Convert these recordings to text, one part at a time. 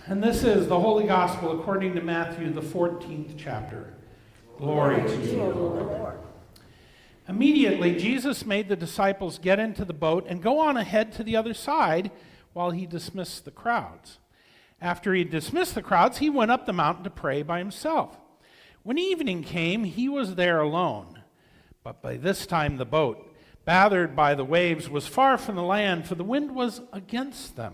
And this is the Holy Gospel according to Matthew, the 14th chapter. Glory to you, Lord. Immediately, Jesus made the disciples get into the boat and go on ahead to the other side while he dismissed the crowds. After he dismissed the crowds, he went up the mountain to pray by himself. When evening came, he was there alone. But by this time the boat, battered by the waves, was far from the land, for the wind was against them.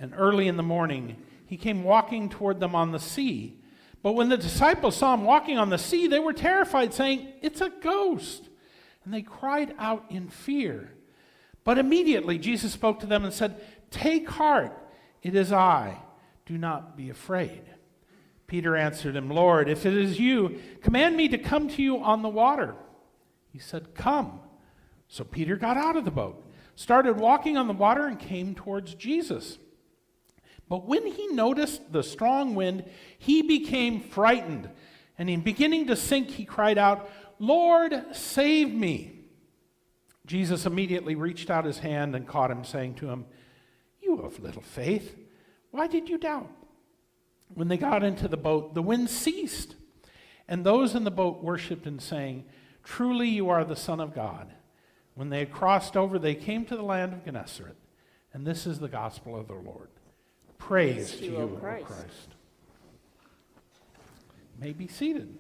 And early in the morning, he came walking toward them on the sea. But when the disciples saw him walking on the sea, they were terrified, saying, "It's a ghost." And they cried out in fear. But immediately Jesus spoke to them and said, "Take heart, it is I. Do not be afraid." Peter answered him, "Lord, if it is you, command me to come to you on the water." He said, "Come." So Peter got out of the boat, started walking on the water, and came towards Jesus. But when he noticed the strong wind, he became frightened. And in beginning to sink, he cried out, "Lord, save me." Jesus immediately reached out his hand and caught him, saying to him, "You of little faith, why did you doubt?" When they got into the boat, the wind ceased. And those in the boat worshipped and saying, "Truly you are the Son of God." When they had crossed over, they came to the land of Gennesaret. And this is the gospel of the Lord. Praise to you, O Christ. You may be seated.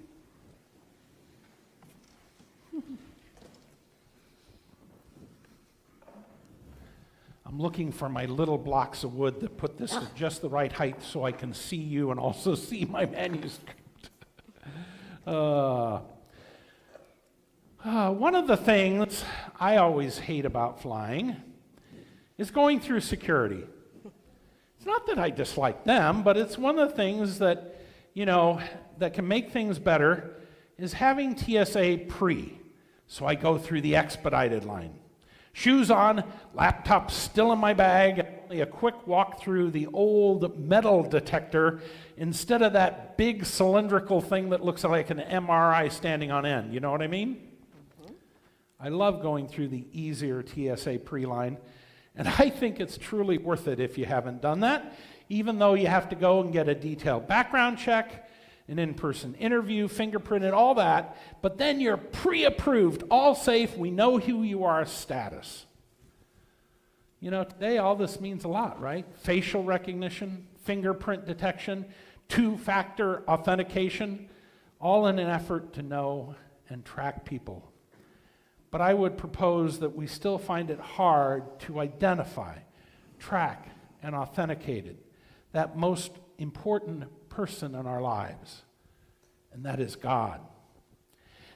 I'm looking for my little blocks of wood that put this at just the right height so I can see you and also see my manuscript. One of the things I always hate about flying is going through security. It's not that I dislike them, but it's one of the things that, that can make things better is having TSA pre. So I go through the expedited line. Shoes on, laptop still in my bag, only a quick walk through the old metal detector instead of that big cylindrical thing that looks like an MRI standing on end. You know what I mean? Mm-hmm. I love going through the easier TSA pre-line. And I think it's truly worth it if you haven't done that, even though you have to go and get a detailed background check, an in-person interview, fingerprinted, all that, but then you're pre-approved, all safe, we know who you are status. Today all this means a lot, right? Facial recognition, fingerprint detection, two-factor authentication, all in an effort to know and track people. But I would propose that we still find it hard to identify, track, and authenticate it, that most important person in our lives, and that is God.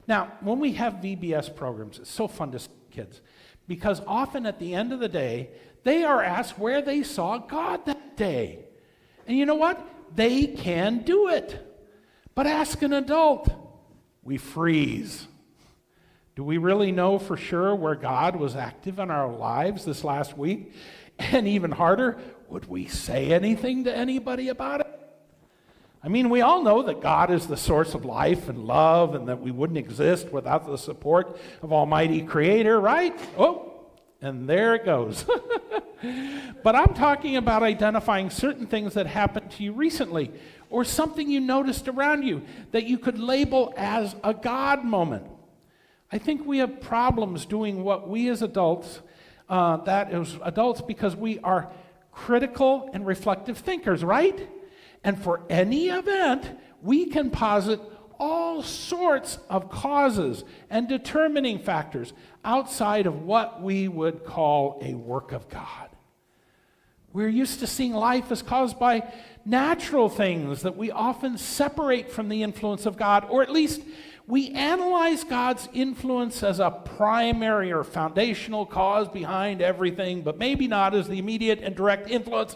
Now, when we have VBS programs, it's so fun to see kids, because often at the end of the day, they are asked where they saw God that day. And you know what? They can do it. But ask an adult, we freeze. Do we really know for sure where God was active in our lives this last week? And even harder, would we say anything to anybody about it? I mean, we all know that God is the source of life and love and that we wouldn't exist without the support of Almighty Creator, right? Oh, and there it goes. But I'm talking about identifying certain things that happened to you recently or something you noticed around you that you could label as a God moment. I think we have problems doing what we as adults, because we are critical and reflective thinkers, right? And for any event, we can posit all sorts of causes and determining factors outside of what we would call a work of God. We're used to seeing life as caused by natural things that we often separate from the influence of God, or at least we analyze God's influence as a primary or foundational cause behind everything, but maybe not as the immediate and direct influence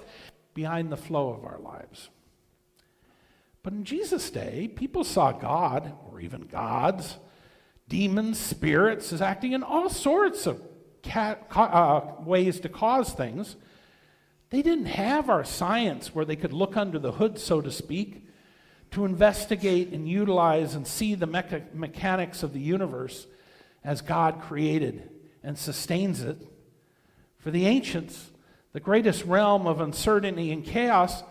behind the flow of our lives. But in Jesus' day, people saw God, or even gods, demons, spirits, as acting in all sorts of ways to cause things. They didn't have our science where they could look under the hood, so to speak, to investigate and utilize and see the mechanics of the universe as God created and sustains it. For the ancients, the greatest realm of uncertainty and chaos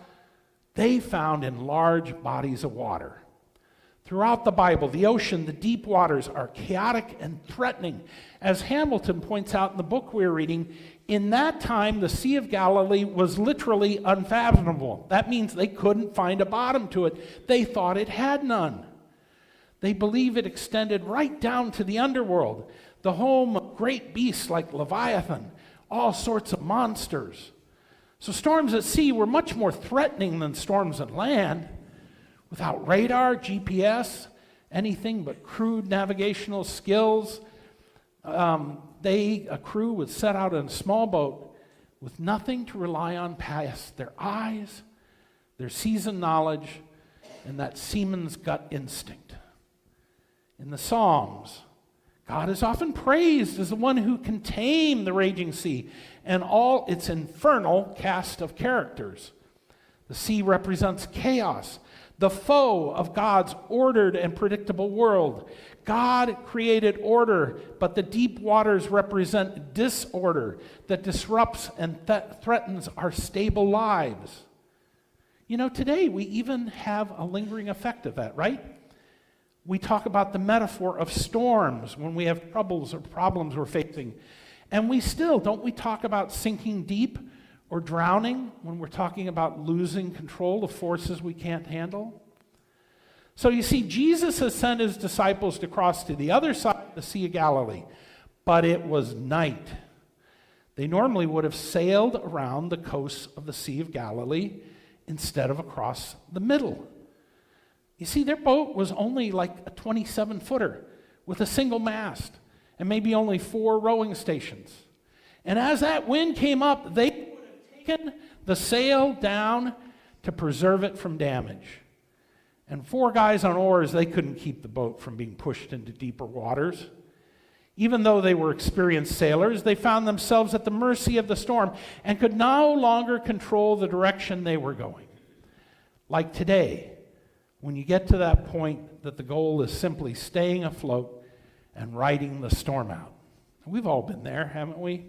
they found in large bodies of water. Throughout the Bible, the ocean, the deep waters are chaotic and threatening. As Hamilton points out in the book we're reading, in that time, the Sea of Galilee was literally unfathomable. That means they couldn't find a bottom to it. They thought it had none. They believe it extended right down to the underworld, the home of great beasts like Leviathan, all sorts of monsters. So storms at sea were much more threatening than storms at land. Without radar, GPS, anything but crude navigational skills, a crew would set out in a small boat with nothing to rely on past their eyes, their seasoned knowledge, and that seaman's gut instinct. In the Psalms, God is often praised as the one who can tame the raging sea and all its infernal cast of characters. The sea represents chaos, the foe of God's ordered and predictable world. God created order, but the deep waters represent disorder that disrupts and threatens our stable lives. You know, today we even have a lingering effect of that, right? We talk about the metaphor of storms when we have troubles or problems we're facing. And don't we talk about sinking deep or drowning when we're talking about losing control of forces we can't handle? So you see, Jesus has sent his disciples to cross to the other side of the Sea of Galilee, but it was night. They normally would have sailed around the coast of the Sea of Galilee instead of across the middle. You see, their boat was only like a 27-footer with a single mast and maybe only 4 rowing stations. And as that wind came up, they would have taken the sail down to preserve it from damage. And 4 guys on oars, they couldn't keep the boat from being pushed into deeper waters. Even though they were experienced sailors, they found themselves at the mercy of the storm and could no longer control the direction they were going. Like today, when you get to that point that the goal is simply staying afloat and riding the storm out. We've all been there, haven't we?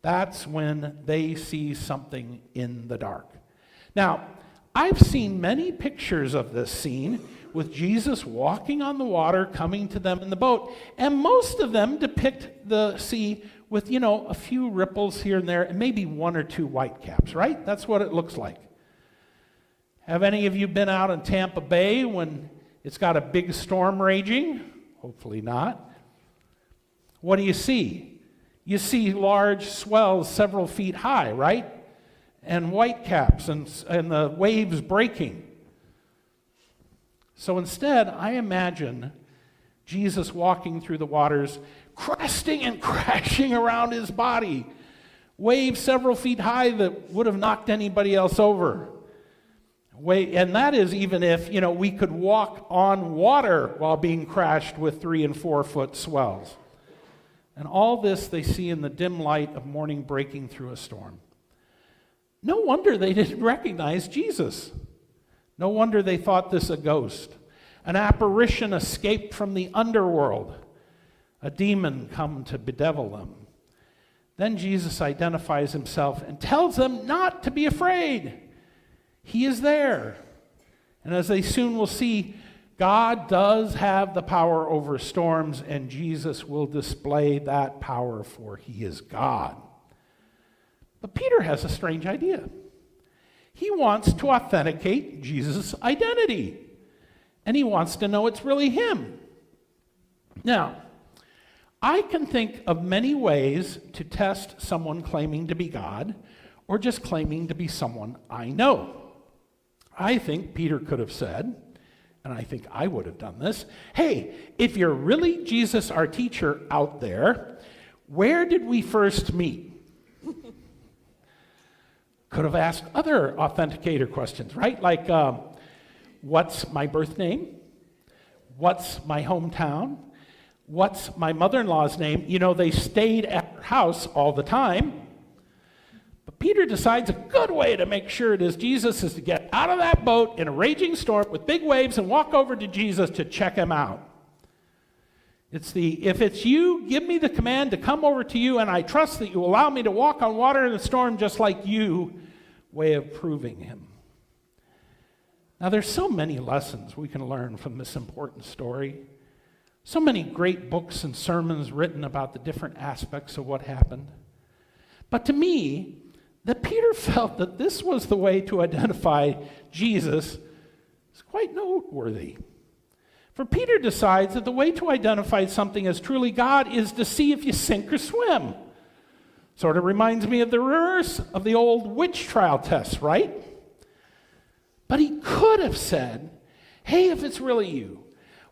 That's when they see something in the dark. Now, I've seen many pictures of this scene with Jesus walking on the water, coming to them in the boat, and most of them depict the sea with, a few ripples here and there, and maybe 1 or 2 whitecaps, right? That's what it looks like. Have any of you been out in Tampa Bay when it's got a big storm raging? Hopefully not. What do you see? You see large swells several feet high, right? And whitecaps and the waves breaking. So instead, I imagine Jesus walking through the waters, cresting and crashing around his body. Waves several feet high that would have knocked anybody else over. And that is even if, we could walk on water while being crashed with 3 and 4 foot swells. And all this they see in the dim light of morning breaking through a storm. No wonder they didn't recognize Jesus. No wonder they thought this a ghost, an apparition escaped from the underworld, a demon come to bedevil them. Then Jesus identifies himself and tells them not to be afraid. He is there. And as they soon will see, God does have the power over storms, and Jesus will display that power, for he is God. But Peter has a strange idea. He wants to authenticate Jesus' identity, and he wants to know it's really him. Now, I can think of many ways to test someone claiming to be God or just claiming to be someone I know. I think Peter could have said, and I think I would have done this, hey, if you're really Jesus, our teacher out there, where did we first meet? Could have asked other authenticator questions, right? Like, what's my birth name? What's my hometown? What's my mother-in-law's name? They stayed at her house all the time. But Peter decides a good way to make sure it is Jesus is to get out of that boat in a raging storm with big waves and walk over to Jesus to check him out. If it's you, give me the command to come over to you, and I trust that you allow me to walk on water in the storm just like you, way of proving him. Now, there's so many lessons we can learn from this important story. So many great books and sermons written about the different aspects of what happened. But to me, that Peter felt that this was the way to identify Jesus is quite noteworthy. For Peter decides that the way to identify something as truly God is to see if you sink or swim. Sort of reminds me of the reverse of the old witch trial test, right? But he could have said, hey, if it's really you,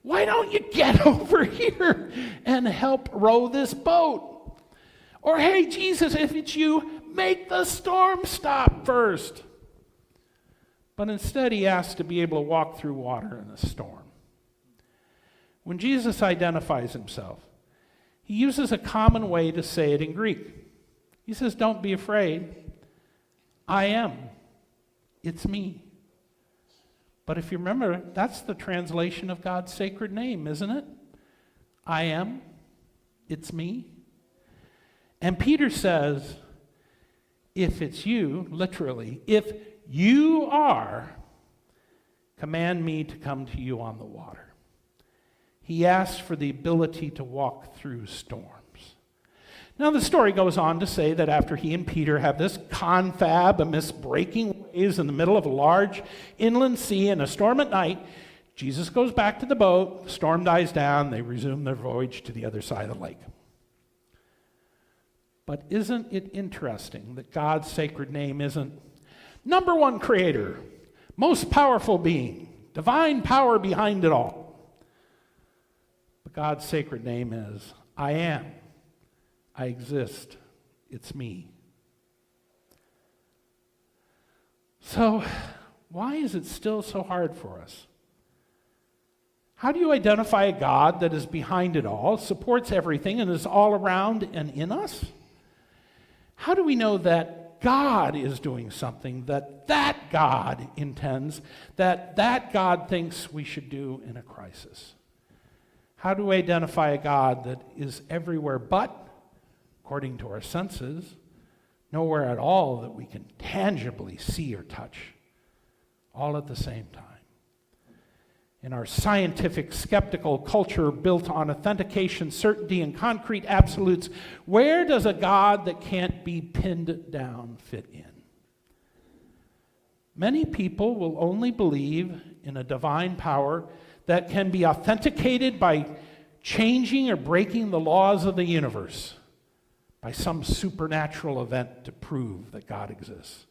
why don't you get over here and help row this boat? Or, hey, Jesus, if it's you, make the storm stop first. But instead, he asked to be able to walk through water in a storm. When Jesus identifies himself, he uses a common way to say it in Greek. He says, don't be afraid. I am. It's me. But if you remember, that's the translation of God's sacred name, isn't it? I am. It's me. And Peter says, if it's you, literally, if you are, command me to come to you on the water. He asked for the ability to walk through storms. Now, the story goes on to say that after he and Peter have this confab amidst breaking waves in the middle of a large inland sea in a storm at night, Jesus goes back to the boat, the storm dies down, they resume their voyage to the other side of the lake. But isn't it interesting that God's sacred name isn't number one creator, most powerful being, divine power behind it all? But God's sacred name is, I am. I exist. It's me. So, why is it still so hard for us? How do you identify a God that is behind it all, supports everything, and is all around and in us? How do we know that God is doing something that God intends, that God thinks we should do in a crisis? How do we identify a God that is everywhere but, according to our senses, nowhere at all that we can tangibly see or touch, all at the same time? In our scientific, skeptical culture built on authentication, certainty, and concrete absolutes, where does a God that can't be pinned down fit in? Many people will only believe in a divine power that can be authenticated by changing or breaking the laws of the universe, by some supernatural event to prove that God exists.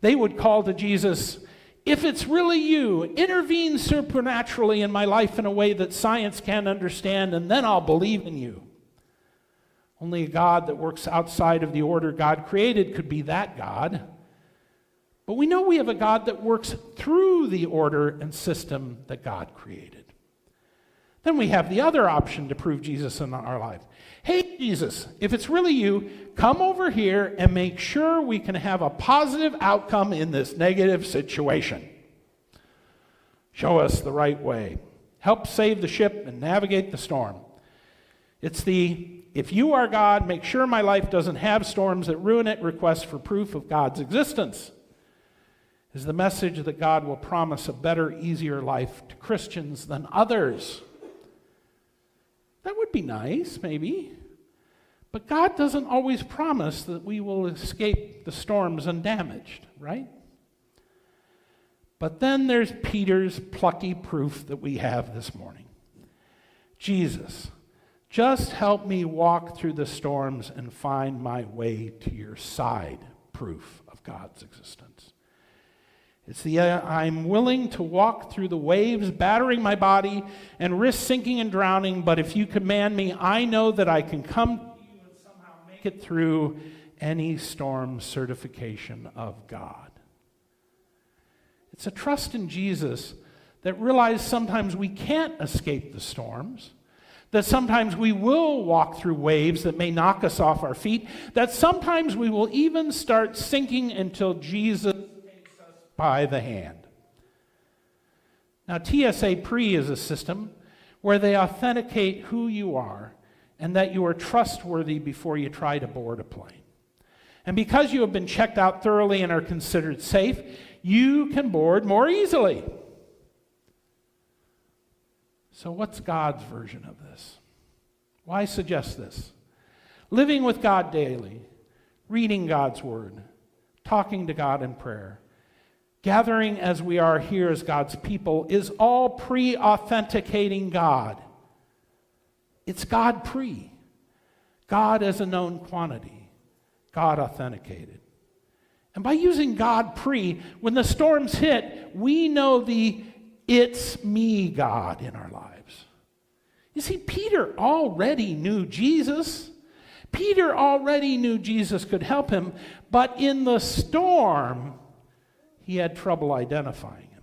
They would call to Jesus, if it's really you, intervene supernaturally in my life in a way that science can't understand, and then I'll believe in you. Only a God that works outside of the order God created could be that God. But we know we have a God that works through the order and system that God created. Then we have the other option to prove Jesus in our life. Hey, Jesus, if it's really you, come over here and make sure we can have a positive outcome in this negative situation. Show us the right way. Help save the ship and navigate the storm. It's the, if you are God, make sure my life doesn't have storms that ruin it, request for proof of God's existence. Is the message that God will promise a better, easier life to Christians than others. That would be nice, maybe. But God doesn't always promise that we will escape the storms undamaged, right? But then there's Peter's plucky proof that we have this morning. Jesus, just help me walk through the storms and find my way to your side proof of God's existence. It's the I'm willing to walk through the waves battering my body and risk sinking and drowning, but if you command me, I know that I can come to you and somehow make it through any storm certification of God. It's a trust in Jesus that realizes sometimes we can't escape the storms, that sometimes we will walk through waves that may knock us off our feet, that sometimes we will even start sinking until Jesus by the hand. Now, TSA Pre is a system where they authenticate who you are and that you are trustworthy before you try to board a plane. And because you have been checked out thoroughly and are considered safe, you can board more easily. So what's God's version of this? Why suggest this? Living with God daily, reading God's word, talking to God in prayer, gathering as we are here as God's people is all pre-authenticating God. It's God pre. God as a known quantity. God authenticated. And by using God pre, when the storms hit, we know the it's me God in our lives. You see, Peter already knew Jesus. Peter already knew Jesus could help him, but in the storm, he had trouble identifying him.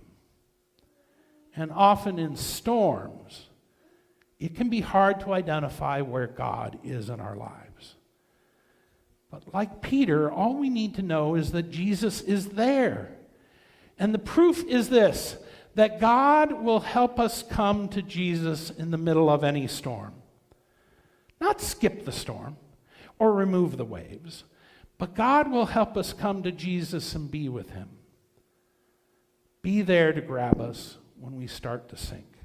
And often in storms, it can be hard to identify where God is in our lives. But like Peter, all we need to know is that Jesus is there. And the proof is this, that God will help us come to Jesus in the middle of any storm. Not skip the storm or remove the waves, but God will help us come to Jesus and be with him. Be there to grab us when we start to sink.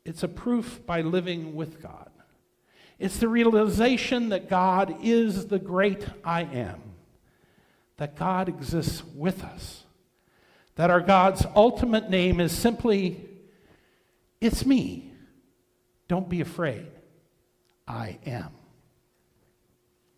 It's a proof by living with God. It's the realization that God is the great I am, that God exists with us, that our God's ultimate name is simply, it's me. Don't be afraid. I am.